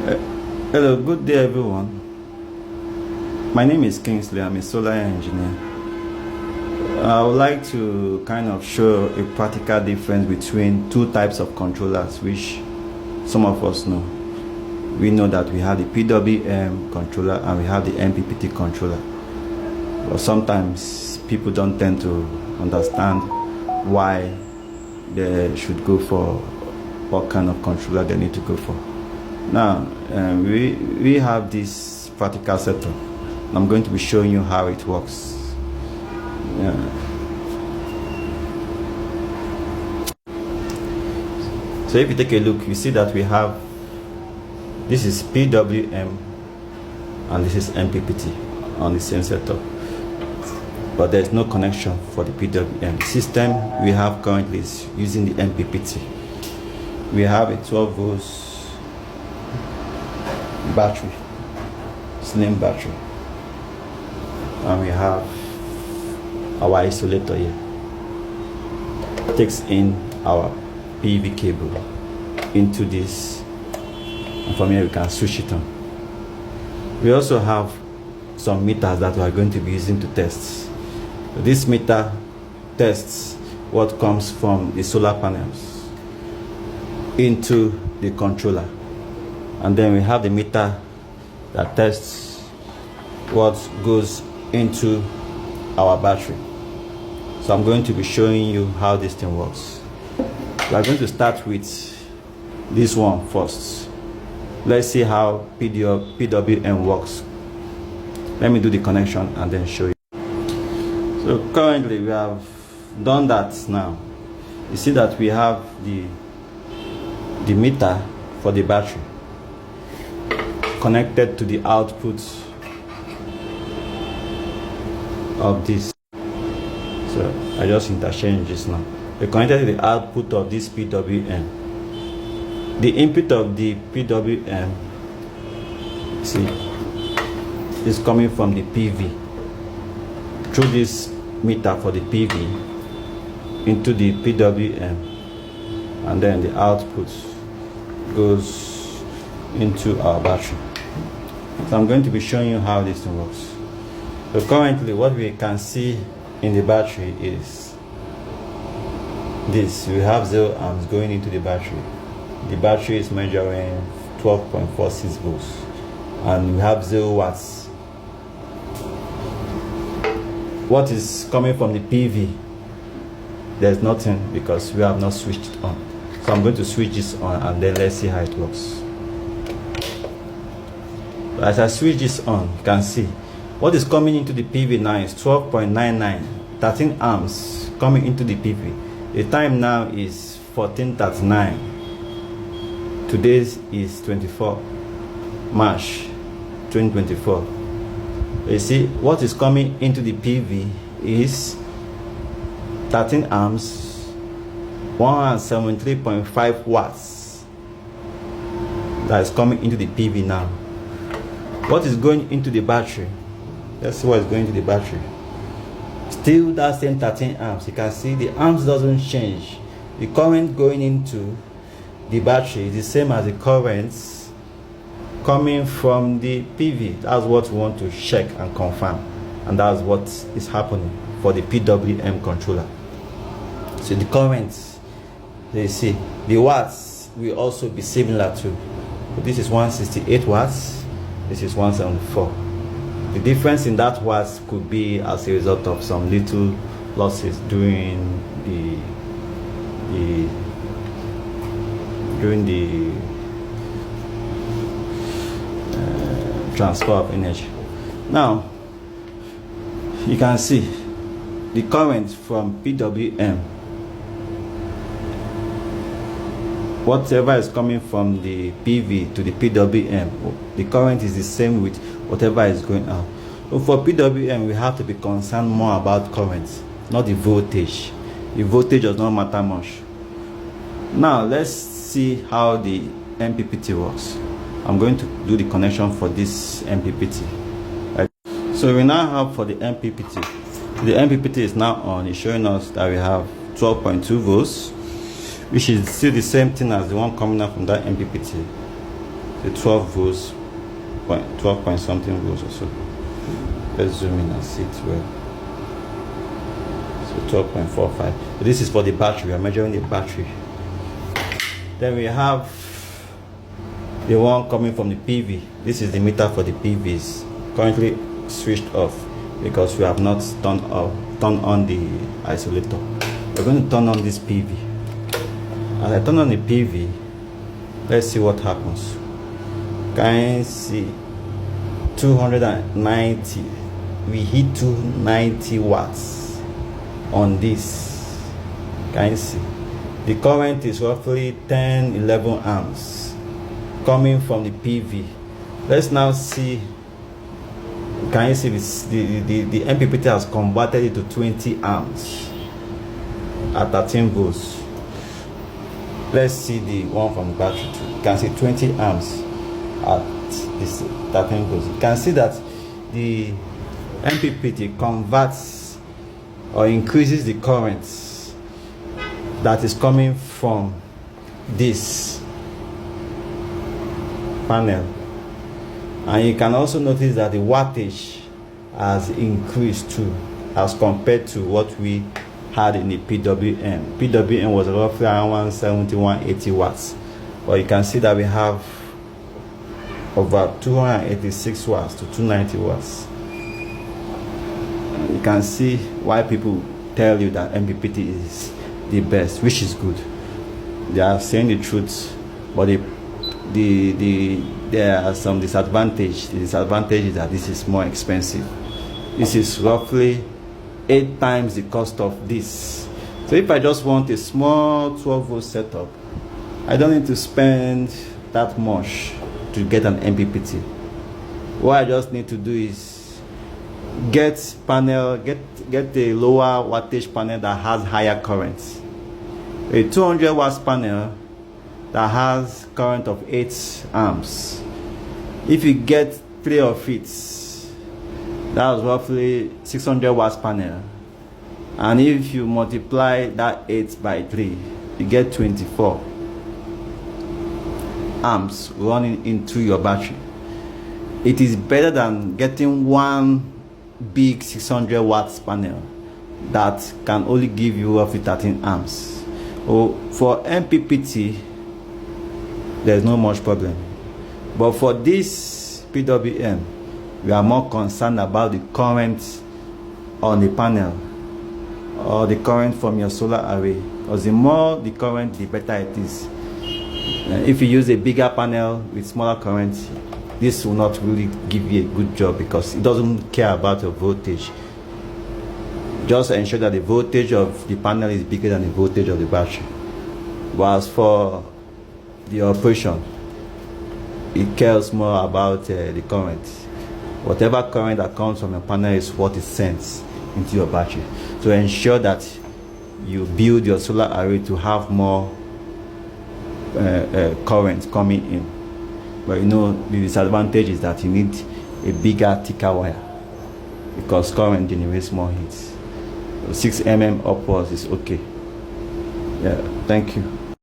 Hello, good day everyone. My name is Kingsley. I'm a solar engineer. I would like to kind of show a practical difference between two types of controllers which some of us know. We know that we have the PWM controller and we have the mppt controller. But sometimes people don't tend to understand why they should go for what kind of controller they need to go for. Now, we have this practical setup. I'm going to be showing you how it works. So if you take a look, you see that we have, this is PWM and this is mppt on the same setup, but there's no connection for the PWM. The system we have currently is using the mppt. We have a 12 volts battery, slim battery, and we have our isolator here. Takes in our PV cable into this, and from here we can switch it on. We also have some meters that we are going to be using to test. So this meter tests what comes from the solar panels into the controller, and then we have the meter that tests what goes into our battery. So I'm going to be showing you how this thing works. We are going to start with this one first. Let's see how PWM works. Let me do the connection and then show you. So currently we have done that. Now you see that we have the meter for the battery connected to the output of this. So I just interchange this now. We're connected to the output of this PWM. The input of the PWM, see, is coming from the PV through this meter for the PV into the PWM, and then the output goes into our battery. So I'm going to be showing you how this thing works. So currently what we can see in the battery is this. We have 0 amps going into the battery. The battery is measuring 12.46 volts and we have 0 watts. What is coming from the PV? There's nothing because we have not switched it on. So I'm going to switch this on and then let's see how it works. As I switch this on, you can see what is coming into the PV now is 12.99, 13 amps coming into the PV. The time now is 14:39. Today is 24 March 2024. You see what is coming into the PV is 13 amps, 173.5 watts. That is coming into the PV now. What is going into the battery? Let's see what is going to the battery. Still that same 13 amps. You can see the amps doesn't change. The current going into the battery is the same as the currents coming from the PV. That's what we want to check and confirm, and that's what is happening for the PWM controller. So the currents, you see, the watts will also be similar to. This is 168 watts. This is 174. The difference in that watts could be as a result of some little losses during the transfer of energy. Now you can see the current from PWM, whatever is coming from the PV to the PWM, the current is the same with whatever is going out. So for PWM, we have to be concerned more about current, not the voltage. The voltage does not matter much. Now let's see how the mppt works. I'm going to do the connection for this mppt. Right. So we now have for the mppt. The mppt is now on. It's showing us that we have 12.2 volts, which is still the same thing as the one coming out from that mppt. the 12 volts, 12 point something volts or so. Let's zoom in and see it well. So 12.45. This is for the battery. We are measuring the battery. Then we have the one coming from the PV. This is the meter for the PVs. Currently switched off because we have not turned on the isolator. We're going to turn on this PV. As I turn on the PV, let's see what happens. Can you see 290? We hit 290 watts on this. Can you see? The current is roughly 10-11 amps coming from the PV. Let's now see. Can you see this? The mppt has converted it to 20 amps at 13 volts. Let's see the one from the battery too. You can see 20 amps at this 13 volts. You can see that the mppt converts or increases the current that is coming from this panel. And you can also notice that the wattage has increased too as compared to what we had in the PWM. PWM was roughly around 170, 180 watts. But you can see that we have over 286 watts to 290 watts. You can see why people tell you that mppt is the best, which is good. They are saying the truth, but there are some disadvantages. The disadvantage is that this is more expensive. This is roughly 8 times the cost of this. So if I just want a small 12 volt setup, I don't need to spend that much to get an mppt. What I just need to do is get a lower wattage panel that has higher current. A 200 watts panel that has current of 8 amps. If you get 3 of it, that's roughly 600 watts panel. And if you multiply that 8 by 3, you get 24 amps running into your battery. It is better than getting one big 600 watts panel that can only give you roughly 13 amps. For mppt, there's no much problem, but for this PWM, we are more concerned about the current on the panel or the current from your solar array, because the more the current, the better it is. If you use a bigger panel with smaller current, this will not really give you a good job because it doesn't care about your voltage. Just ensure that the voltage of the panel is bigger than the voltage of the battery. But as for the operation, it cares more about the current. Whatever current that comes from a panel is what is sent into your battery. So ensure that you build your solar array to have more current coming in. But you know, the disadvantage is that you need a bigger, thicker wire because current generates more heat. So 6 mm upwards is okay. Yeah, thank you.